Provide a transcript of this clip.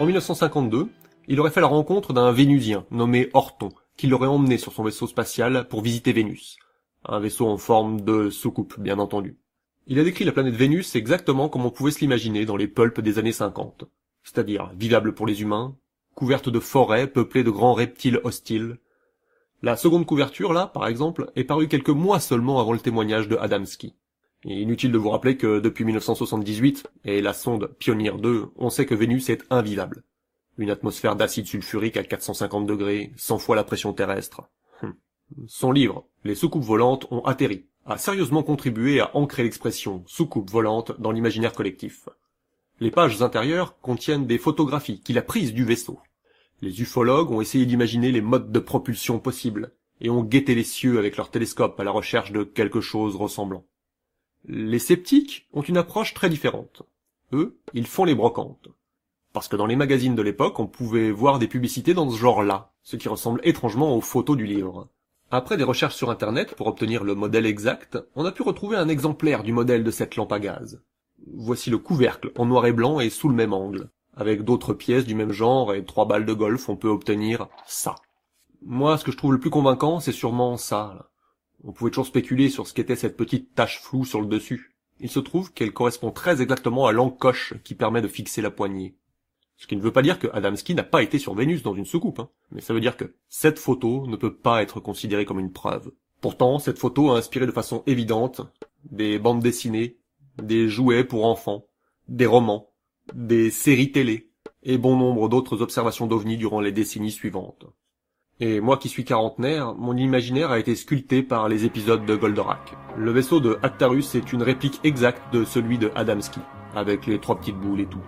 En 1952, il aurait fait la rencontre d'un Vénusien nommé Orton, qui l'aurait emmené sur son vaisseau spatial pour visiter Vénus. Un vaisseau en forme de soucoupe, bien entendu. Il a décrit la planète Vénus exactement comme on pouvait se l'imaginer dans les pulps des années 50. C'est-à-dire vivable pour les humains, couverte de forêts peuplées de grands reptiles hostiles. La seconde couverture, là, par exemple, est parue quelques mois seulement avant le témoignage de Adamski. Et inutile de vous rappeler que depuis 1978, et la sonde Pioneer 2, on sait que Vénus est invivable. Une atmosphère d'acide sulfurique à 450 degrés, 100 fois la pression terrestre. Son livre, Les soucoupes volantes ont atterri, a sérieusement contribué à ancrer l'expression soucoupe volante dans l'imaginaire collectif. Les pages intérieures contiennent des photographies qu'il a prises du vaisseau. Les ufologues ont essayé d'imaginer les modes de propulsion possibles, et ont guetté les cieux avec leurs télescopes à la recherche de quelque chose ressemblant. Les sceptiques ont une approche très différente. Eux, ils font les brocantes. Parce que dans les magazines de l'époque, on pouvait voir des publicités dans ce genre-là, ce qui ressemble étrangement aux photos du livre. Après des recherches sur internet pour obtenir le modèle exact, on a pu retrouver un exemplaire du modèle de cette lampe à gaz. Voici le couvercle, en noir et blanc et sous le même angle. Avec d'autres pièces du même genre et 3 balles de golf, on peut obtenir ça. Moi, ce que je trouve le plus convaincant, c'est sûrement ça, là. On pouvait toujours spéculer sur ce qu'était cette petite tache floue sur le dessus. Il se trouve qu'elle correspond très exactement à l'encoche qui permet de fixer la poignée. Ce qui ne veut pas dire que Adamski n'a pas été sur Vénus dans une soucoupe, mais ça veut dire que cette photo ne peut pas être considérée comme une preuve. Pourtant, cette photo a inspiré de façon évidente des bandes dessinées, des jouets pour enfants, des romans, des séries télé, et bon nombre d'autres observations d'OVNI durant les décennies suivantes. Et moi qui suis quarantenaire, mon imaginaire a été sculpté par les épisodes de Goldorak. Le vaisseau de Actarus est une réplique exacte de celui de Adamski, avec les 3 petites boules et tout.